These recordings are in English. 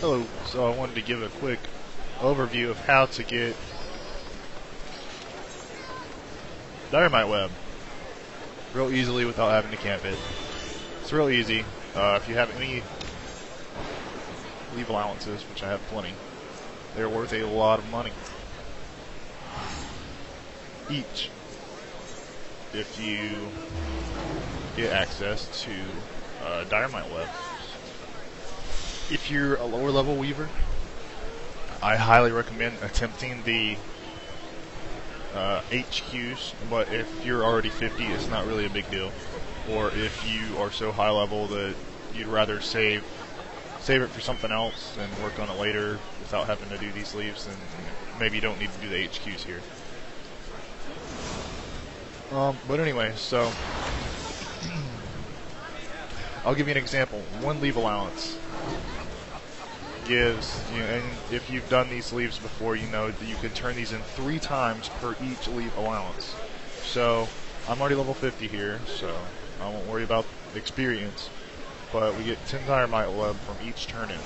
Oh, so I wanted to give a quick overview of how to get Diremite web real easily without having to camp it. It's real easy. If you have any leve allowances, which I have plenty, they're worth a lot of money each if you get access to Diremite web. If you're a lower level weaver, I highly recommend attempting the HQs, but if you're already 50, it's not really a big deal. Or if you are so high level that you'd rather save it for something else and work on it later without having to do these leaves, then maybe you don't need to do the HQs here. But anyway, so I'll give you an example. One leve allowance gives, and if you've done these leaves before, you know that you can turn these in 3 times per each leve allowance. So I'm already level 50 here, so I won't worry about experience, but we get 10 Diremite web from each turn in.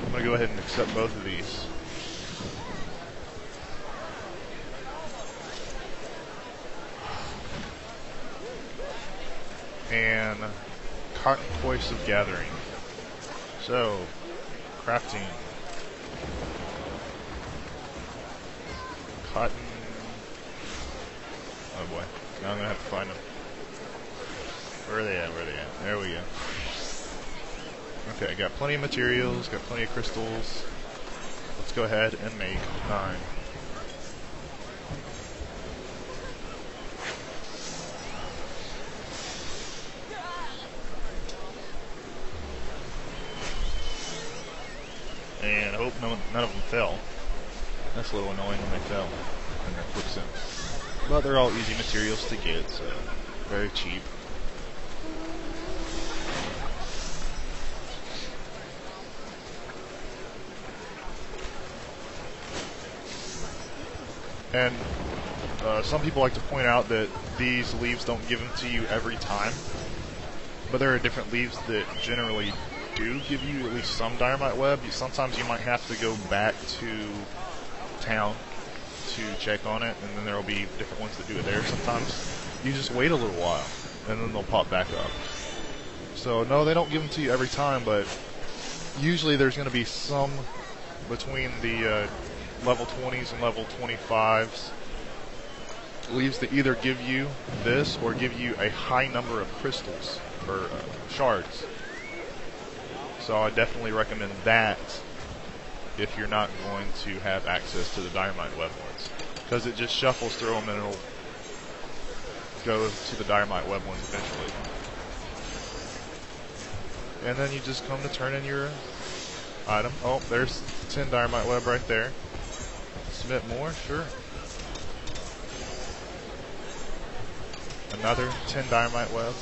I'm going to go ahead and accept both of these. And cotton choice of gathering. So, crafting. Cotton. Oh boy. Now I'm going to have to find them. Where are they at? Where are they at? There we go. Okay, got plenty of materials, got plenty of crystals. Let's go ahead and make 9. And I hope none of them fell. That's a little annoying when they fell in their quick sense. But they're all easy materials to get, so very cheap. And some people like to point out that these leaves don't give them to you every time, but there are different leaves that generally do give you at least some Diremite web. Sometimes you might have to go back to town to check on it, and then there will be different ones that do it there. Sometimes you just wait a little while, and then they'll pop back up. So no, they don't give them to you every time, but usually there's going to be some between the level 20s and level 25s leaves that either give you this or give you a high number of crystals or shards. So I definitely recommend that if you're not going to have access to the Diremite web ones, because it just shuffles through them and it'll go to the Diremite web ones eventually. And then you just come to turn in your item. Oh, there's 10 Diremite web right there. Submit more? Sure. Another 10 Diremite web.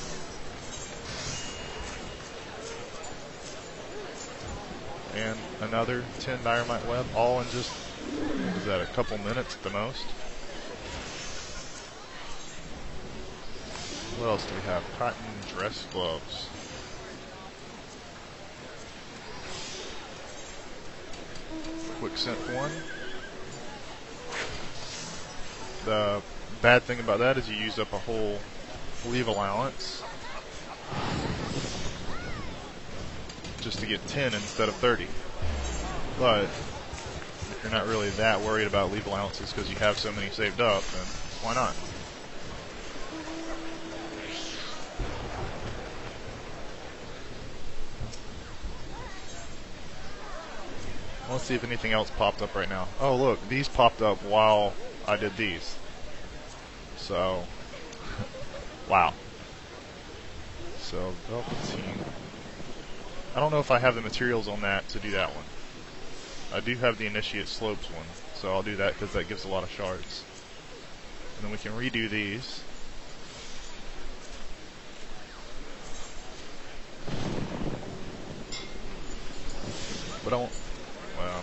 And another 10 Diremite web, all in just, what is that, a couple minutes at the most? What else do we have? Cotton dress gloves. Quick scent 1. The bad thing about that is you use up a whole leve allowance just to get 10 instead of 30. But if you're not really that worried about leve allowances because you have so many saved up, then why not? Let's see if anything else popped up right now. Oh look, these popped up while I did these. So, wow. So, Velveteen. I don't know if I have the materials on that to do that one. I do have the Initiate Slopes one, so I'll do that because that gives a lot of shards. And then we can redo these. But I won't. Well.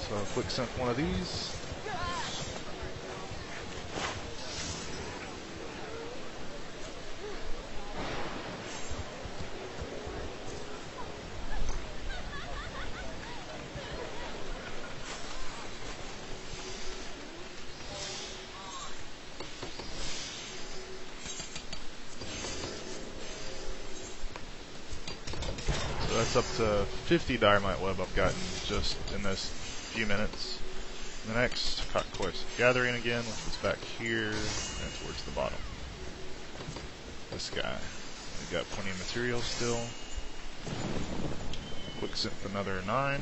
So, quick sent one of these. So that's up to 50 Diremite web I've gotten just in this few minutes. The next, cotton course gathering again, which was back here and towards the bottom. This guy. We've got plenty of materials still. Quick synth another 9.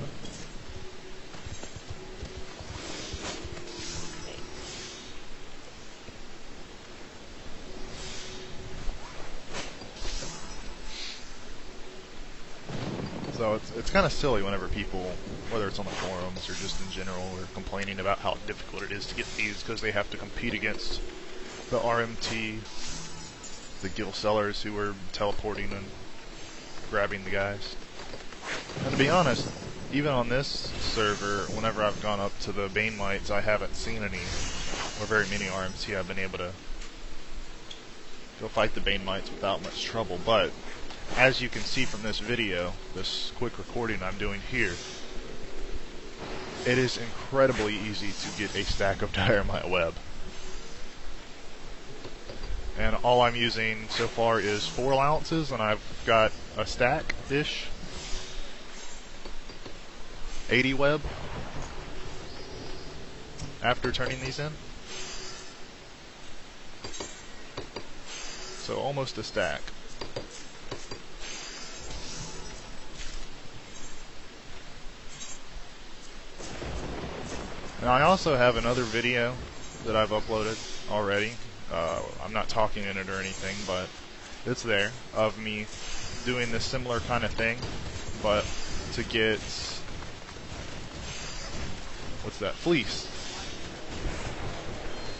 So it's kind of silly whenever people, whether it's on the forums or just in general, are complaining about how difficult it is to get these because they have to compete against the RMT, the GIL sellers who are teleporting and grabbing the guys. And to be honest, even on this server, whenever I've gone up to the banemites, I haven't seen any, or very many RMT. I've been able to go fight the banemites without much trouble, but as you can see from this video, this quick recording I'm doing here, it is incredibly easy to get a stack of Diremite web. And all I'm using so far is 4 allowances, and I've got a stack-ish. 80 web after turning these in. So almost a stack. Now I also have another video that I've uploaded already. I'm not talking in it or anything, but it's there, of me doing this similar kind of thing, but to get, what's that, fleece.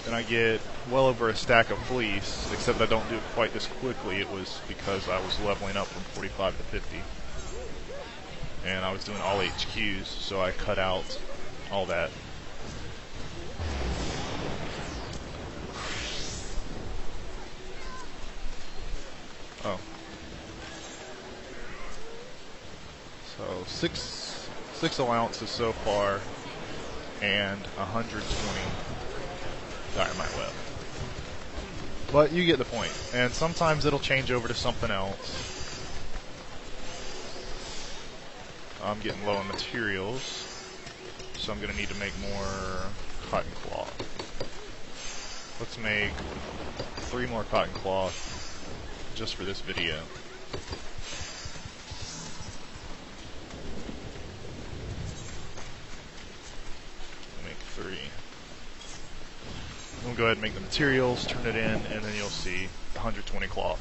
And I get well over a stack of fleece, except I don't do it quite this quickly. It was because I was leveling up from 45 to 50. And I was doing all HQs, so I cut out all that. Oh. So six allowances so far, and 120 Diremite web. But you get the point. And sometimes it'll change over to something else. I'm getting low on materials, so I'm going to need to make more cotton cloth. Let's make 3 more cotton cloth just for this video. Make 3. We'll go ahead and make the materials, turn it in, and then you'll see 120 cloth.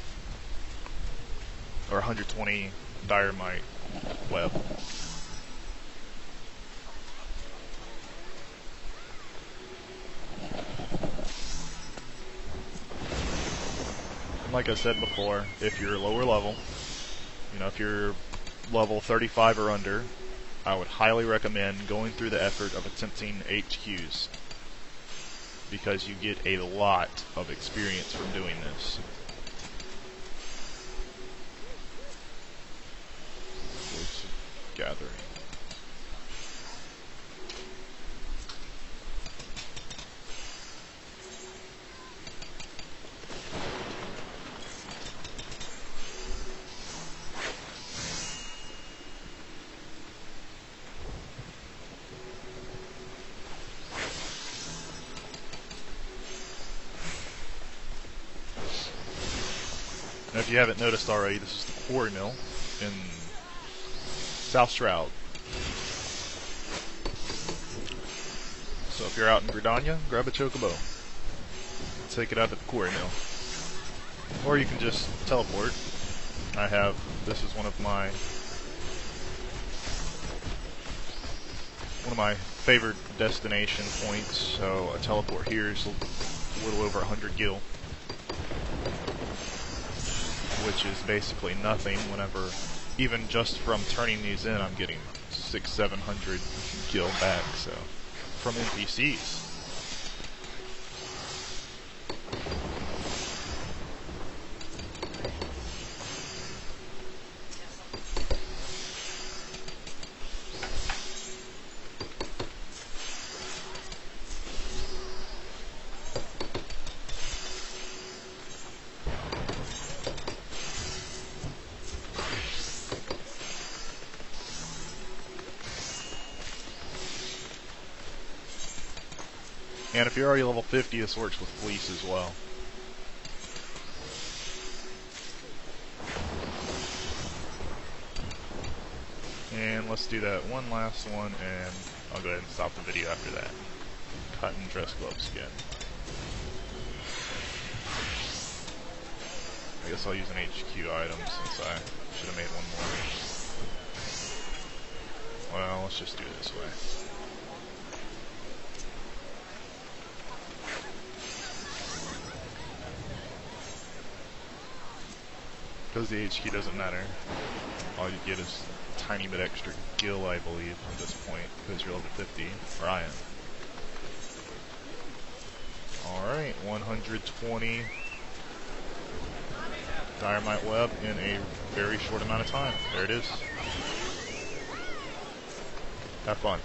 Or 120 Diremite web. Like I said before, if you're lower level, if you're level 35 or under, I would highly recommend going through the effort of attempting HQs, because you get a lot of experience from doing this. Gathering. Now, if you haven't noticed already, this is the quarry mill in South Shroud. So if you're out in Gridania, grab a chocobo. Take it out to the quarry mill. Or you can just teleport. This is one of my favorite destination points, so a teleport here is a little over 100 GIL. Which is basically nothing whenever, even just from turning these in, I'm getting 600-700 GIL back, so, from NPCs. And if you're already level 50, this works with fleece as well. And let's do that one last one, and I'll go ahead and stop the video after that. Cut and dress gloves again. I guess I'll use an HQ item since I should have made one more. Well, let's just do it this way. Because the HQ doesn't matter. All you get is a tiny bit extra GIL, I believe, at this point, because you're level 50, or I am. Alright, 120 Diremite web in a very short amount of time. There it is. Have fun.